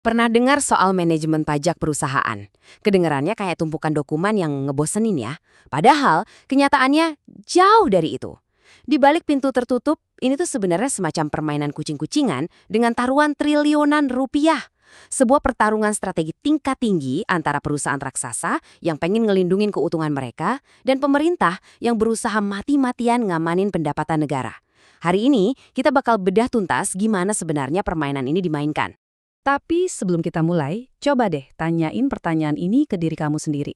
Pernah dengar soal manajemen pajak perusahaan? Kedengarannya kayak tumpukan dokumen yang ngebosenin ya. Padahal kenyataannya jauh dari itu. Di balik pintu tertutup, ini tuh sebenarnya semacam permainan kucing-kucingan dengan taruhan triliunan rupiah. Sebuah pertarungan strategi tingkat tinggi antara perusahaan raksasa yang pengen ngelindungin keutuhan mereka dan pemerintah yang berusaha mati-matian ngamanin pendapatan negara. Hari ini kita bakal bedah tuntas gimana sebenarnya permainan ini dimainkan. Tapi sebelum kita mulai, coba deh tanyain pertanyaan ini ke diri kamu sendiri.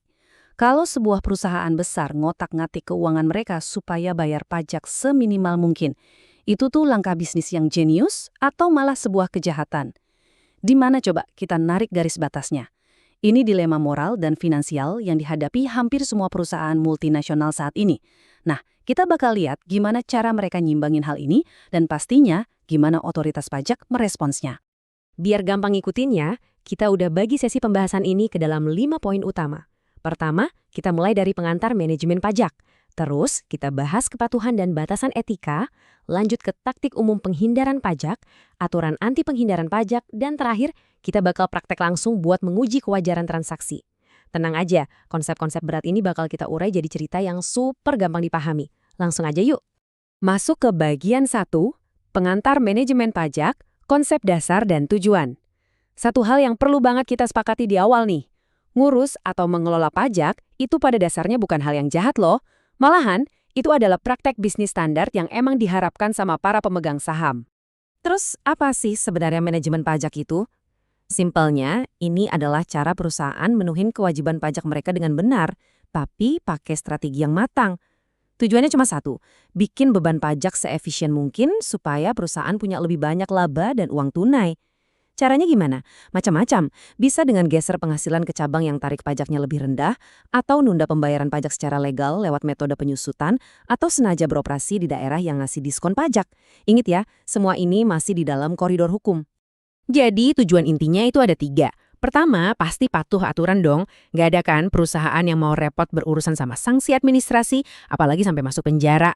Kalau sebuah perusahaan besar ngotak-ngatik keuangan mereka supaya bayar pajak seminimal mungkin, itu tuh langkah bisnis yang jenius atau malah sebuah kejahatan? Di mana coba kita narik garis batasnya? Ini dilema moral dan finansial yang dihadapi hampir semua perusahaan multinasional saat ini. Nah, kita bakal lihat gimana cara mereka nyimbangin hal ini dan pastinya gimana otoritas pajak meresponsnya. Biar gampang ngikutinnya, kita udah bagi sesi pembahasan ini ke dalam 5 poin utama. Pertama, kita mulai dari pengantar manajemen pajak. Terus, kita bahas kepatuhan dan batasan etika, lanjut ke taktik umum penghindaran pajak, aturan anti penghindaran pajak, dan terakhir, kita bakal praktek langsung buat menguji kewajaran transaksi. Tenang aja, konsep-konsep berat ini bakal kita urai jadi cerita yang super gampang dipahami. Langsung aja yuk. Masuk ke bagian 1, pengantar manajemen pajak, konsep dasar dan tujuan. Satu hal yang perlu banget kita sepakati di awal nih. Ngurus atau mengelola pajak itu pada dasarnya bukan hal yang jahat loh. Malahan, itu adalah praktek bisnis standar yang emang diharapkan sama para pemegang saham. Terus apa sih sebenarnya manajemen pajak itu? Simpelnya, ini adalah cara perusahaan menuhin kewajiban pajak mereka dengan benar, tapi pakai strategi yang matang. Tujuannya cuma satu, bikin beban pajak seefisien mungkin supaya perusahaan punya lebih banyak laba dan uang tunai. Caranya gimana? Macam-macam. Bisa dengan geser penghasilan ke cabang yang tarik pajaknya lebih rendah, atau nunda pembayaran pajak secara legal lewat metode penyusutan, atau sengaja beroperasi di daerah yang ngasih diskon pajak. Ingat ya, semua ini masih di dalam koridor hukum. Jadi tujuan intinya itu ada 3. Pertama, pasti patuh aturan dong. Nggak ada kan perusahaan yang mau repot berurusan sama sanksi administrasi, apalagi sampai masuk penjara.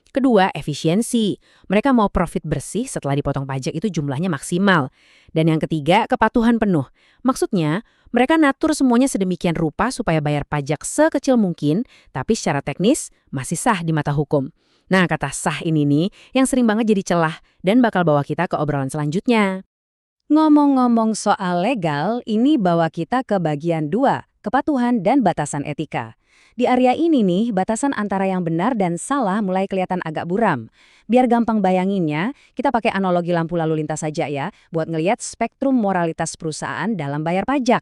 Kedua, efisiensi. Mereka mau profit bersih setelah dipotong pajak itu jumlahnya maksimal. Dan yang ketiga, kepatuhan penuh. Maksudnya, mereka natur semuanya sedemikian rupa supaya bayar pajak sekecil mungkin, tapi secara teknis masih sah di mata hukum. Nah, kata sah ini nih yang sering banget jadi celah dan bakal bawa kita ke obrolan selanjutnya. Ngomong-ngomong soal legal, ini bawa kita ke bagian 2, kepatuhan dan batasan etika. Di area ini nih, batasan antara yang benar dan salah mulai kelihatan agak buram. Biar gampang bayanginnya, kita pakai analogi lampu lalu lintas saja ya, buat ngelihat spektrum moralitas perusahaan dalam bayar pajak.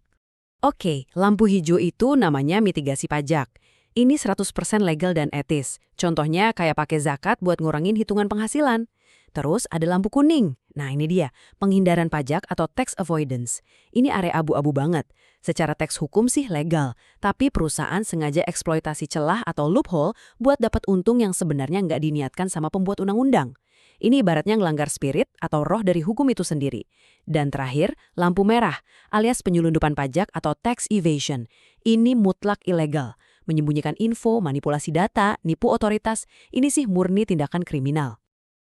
Oke, lampu hijau itu namanya mitigasi pajak. Ini 100% legal dan etis. Contohnya kayak pakai zakat buat ngurangin hitungan penghasilan. Terus ada lampu kuning. Nah ini dia, penghindaran pajak atau tax avoidance. Ini area abu-abu banget. Secara teks hukum sih legal, tapi perusahaan sengaja eksploitasi celah atau loophole buat dapat untung yang sebenarnya nggak diniatkan sama pembuat undang-undang. Ini ibaratnya ngelanggar spirit atau roh dari hukum itu sendiri. Dan terakhir, lampu merah alias penyelundupan pajak atau tax evasion. Ini mutlak ilegal. Menyembunyikan info, manipulasi data, nipu otoritas, ini sih murni tindakan kriminal.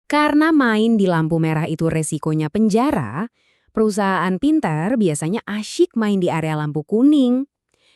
Karena main di lampu merah itu resikonya penjara, perusahaan pintar biasanya asyik main di area lampu kuning.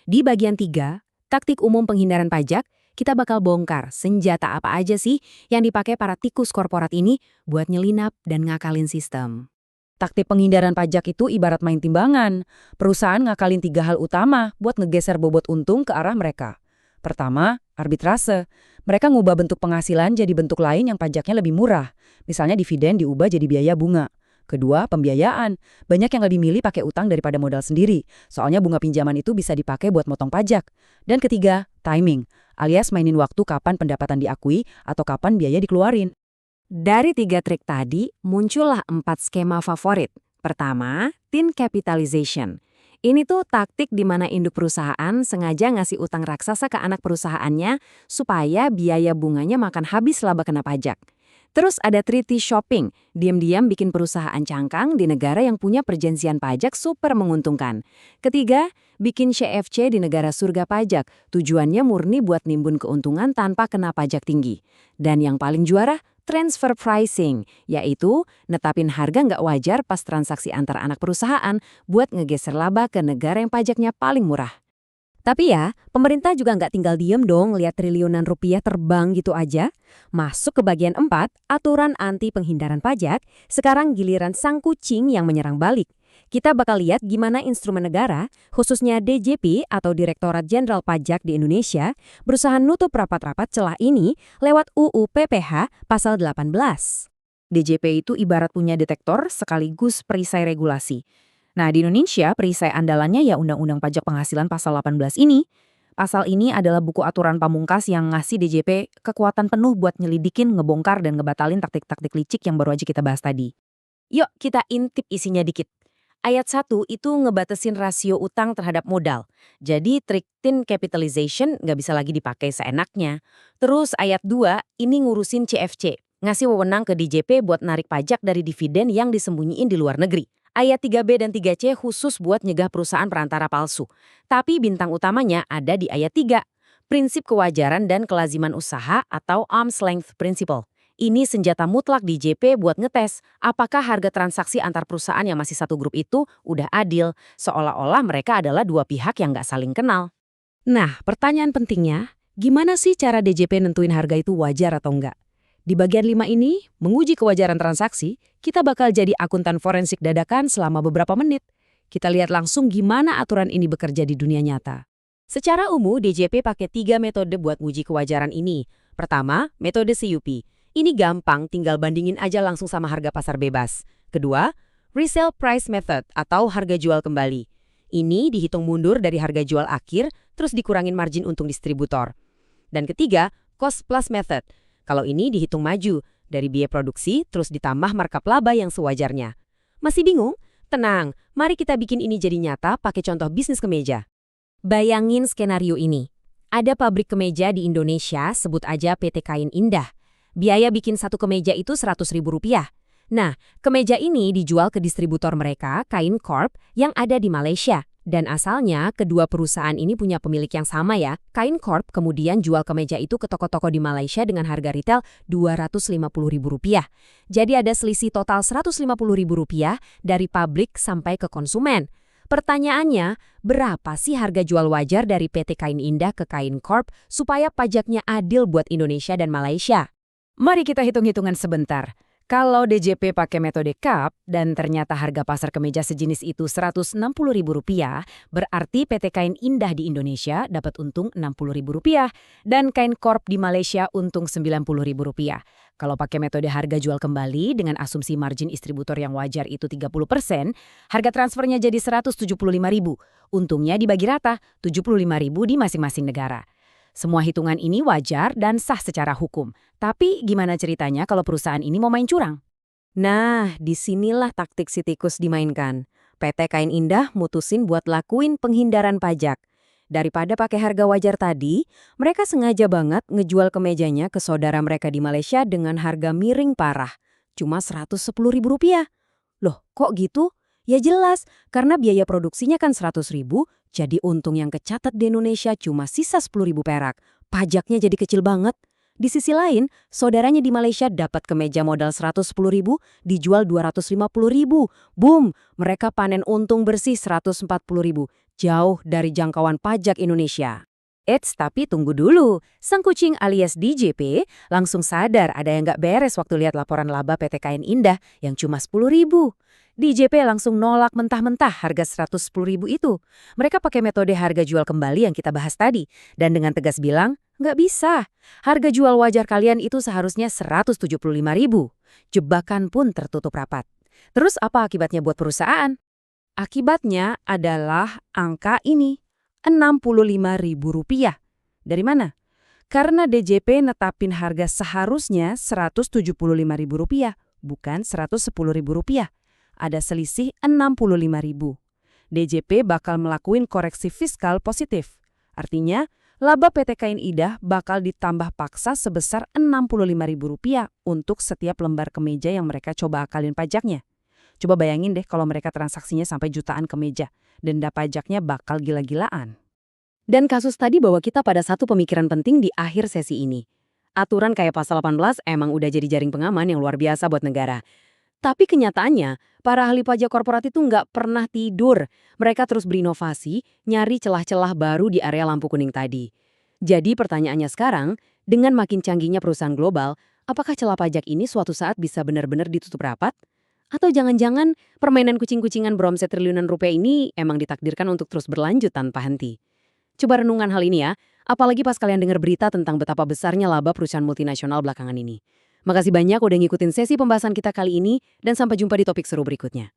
Di bagian 3, taktik umum penghindaran pajak, kita bakal bongkar senjata apa aja sih yang dipakai para tikus korporat ini buat nyelinap dan ngakalin sistem. Taktik penghindaran pajak itu ibarat main timbangan. Perusahaan ngakalin 3 hal utama buat ngegeser bobot untung ke arah mereka. Pertama, arbitrase. Mereka ngubah bentuk penghasilan jadi bentuk lain yang pajaknya lebih murah. Misalnya dividen diubah jadi biaya bunga. Kedua, pembiayaan. Banyak yang lebih milih pakai utang daripada modal sendiri. Soalnya bunga pinjaman itu bisa dipakai buat motong pajak. Dan ketiga, timing. Alias mainin waktu kapan pendapatan diakui atau kapan biaya dikeluarin. Dari 3 trik tadi, muncullah 4 skema favorit. Pertama, tin capitalization. Ini tuh taktik di mana induk perusahaan sengaja ngasih utang raksasa ke anak perusahaannya supaya biaya bunganya makan habis laba kena pajak. Terus ada treaty shopping, diam-diam bikin perusahaan cangkang di negara yang punya perjanjian pajak super menguntungkan. Ketiga, bikin CFC di negara surga pajak, tujuannya murni buat nimbun keuntungan tanpa kena pajak tinggi. Dan yang paling juara, transfer pricing, yaitu netapin harga nggak wajar pas transaksi antar anak perusahaan buat ngegeser laba ke negara yang pajaknya paling murah. Tapi ya, pemerintah juga nggak tinggal diem dong lihat triliunan rupiah terbang gitu aja. Masuk ke bagian 4, aturan anti penghindaran pajak, sekarang giliran sang kucing yang menyerang balik. Kita bakal lihat gimana instrumen negara, khususnya DJP atau Direktorat Jenderal Pajak di Indonesia, berusaha nutup rapat-rapat celah ini lewat UU PPH pasal 18. DJP itu ibarat punya detektor sekaligus perisai regulasi. Nah, di Indonesia perisai andalannya ya Undang-Undang Pajak Penghasilan pasal 18 ini. Pasal ini adalah buku aturan pamungkas yang ngasih DJP kekuatan penuh buat nyelidikin, ngebongkar, dan ngebatalin taktik-taktik licik yang baru aja kita bahas tadi. Yuk kita intip isinya dikit. Ayat 1 itu ngebatasin rasio utang terhadap modal. Jadi trik thin capitalization nggak bisa lagi dipakai seenaknya. Terus ayat 2 ini ngurusin CFC, ngasih wewenang ke DJP buat narik pajak dari dividen yang disembunyiin di luar negeri. Ayat 3B dan 3C khusus buat nyegah perusahaan perantara palsu. Tapi bintang utamanya ada di ayat 3, prinsip kewajaran dan kelaziman usaha atau arm's length principle. Ini senjata mutlak di JP buat ngetes apakah harga transaksi antar perusahaan yang masih satu grup itu udah adil, seolah-olah mereka adalah dua pihak yang nggak saling kenal. Nah, pertanyaan pentingnya, gimana sih cara DJP nentuin harga itu wajar atau enggak? Di bagian 5 ini, menguji kewajaran transaksi, kita bakal jadi akuntan forensik dadakan selama beberapa menit. Kita lihat langsung gimana aturan ini bekerja di dunia nyata. Secara umum, DJP pakai 3 metode buat nguji kewajaran ini. Pertama, metode CUP. Ini gampang, tinggal bandingin aja langsung sama harga pasar bebas. Kedua, resale price method atau harga jual kembali. Ini dihitung mundur dari harga jual akhir, terus dikurangin margin untung distributor. Dan ketiga, cost plus method. Kalau ini dihitung maju, dari biaya produksi terus ditambah markup laba yang sewajarnya. Masih bingung? Tenang, mari kita bikin ini jadi nyata pakai contoh bisnis kemeja. Bayangin skenario ini. Ada pabrik kemeja di Indonesia, sebut aja PT Kain Indah. Biaya bikin satu kemeja itu Rp100.000. Nah, kemeja ini dijual ke distributor mereka, Kain Corp, yang ada di Malaysia. Dan asalnya, kedua perusahaan ini punya pemilik yang sama ya. Kain Corp kemudian jual kemeja itu ke toko-toko di Malaysia dengan harga retail Rp250.000. Jadi ada selisih total Rp150.000 dari pabrik sampai ke konsumen. Pertanyaannya, berapa sih harga jual wajar dari PT Kain Indah ke Kain Corp supaya pajaknya adil buat Indonesia dan Malaysia? Mari kita hitung-hitungan sebentar. Kalau DJP pakai metode CAP dan ternyata harga pasar kemeja sejenis itu Rp160.000, berarti PT Kain Indah di Indonesia dapat untung Rp60.000 dan Kain Corp di Malaysia untung Rp90.000. Kalau pakai metode harga jual kembali dengan asumsi margin distributor yang wajar itu 30%, harga transfernya jadi Rp175.000. Untungnya dibagi rata, Rp75.000 di masing-masing negara. Semua hitungan ini wajar dan sah secara hukum. Tapi gimana ceritanya kalau perusahaan ini mau main curang? Nah, disinilah taktik si tikus dimainkan. PT Kain Indah mutusin buat lakuin penghindaran pajak. Daripada pakai harga wajar tadi, mereka sengaja banget ngejual kemejanya ke saudara mereka di Malaysia dengan harga miring parah. Cuma Rp110.000. Loh, kok gitu? Ya jelas, karena biaya produksinya kan Rp100.000, jadi untung yang kecatat di Indonesia cuma sisa Rp10.000 perak. Pajaknya jadi kecil banget. Di sisi lain, saudaranya di Malaysia dapat kemeja modal Rp110.000, dijual Rp250.000. Boom, mereka panen untung bersih Rp140.000, jauh dari jangkauan pajak Indonesia. Eits, tapi tunggu dulu. Sang kucing alias DJP langsung sadar ada yang nggak beres waktu lihat laporan laba PT Kain Indah yang cuma Rp10.000. DJP langsung nolak mentah-mentah harga Rp110.000 itu. Mereka pakai metode harga jual kembali yang kita bahas tadi. Dan dengan tegas bilang, nggak bisa. Harga jual wajar kalian itu seharusnya Rp175.000. Jebakan pun tertutup rapat. Terus apa akibatnya buat perusahaan? Akibatnya adalah angka ini, Rp65.000. Dari mana? Karena DJP netapin harga seharusnya Rp175.000, bukan Rp110.000. Ada selisih Rp65.000. DJP bakal melakukan koreksi fiskal positif. Artinya, laba PT Kain Indah bakal ditambah paksa sebesar Rp65.000 untuk setiap lembar kemeja yang mereka coba akalin pajaknya. Coba bayangin deh kalau mereka transaksinya sampai jutaan kemeja, denda pajaknya bakal gila-gilaan. Dan kasus tadi bawa kita pada satu pemikiran penting di akhir sesi ini. aturan kayak pasal 18 emang udah jadi jaring pengaman yang luar biasa buat negara. Tapi kenyataannya, para ahli pajak korporat itu nggak pernah tidur. Mereka terus berinovasi, nyari celah-celah baru di area lampu kuning tadi. Jadi pertanyaannya sekarang, dengan makin canggihnya perusahaan global, apakah celah pajak ini suatu saat bisa benar-benar ditutup rapat? Atau jangan-jangan permainan kucing-kucingan beromset triliunan rupiah ini emang ditakdirkan untuk terus berlanjut tanpa henti? Coba renungan hal ini ya, apalagi pas kalian dengar berita tentang betapa besarnya laba perusahaan multinasional belakangan ini. Makasih banyak udah ngikutin sesi pembahasan kita kali ini, dan sampai jumpa di topik seru berikutnya.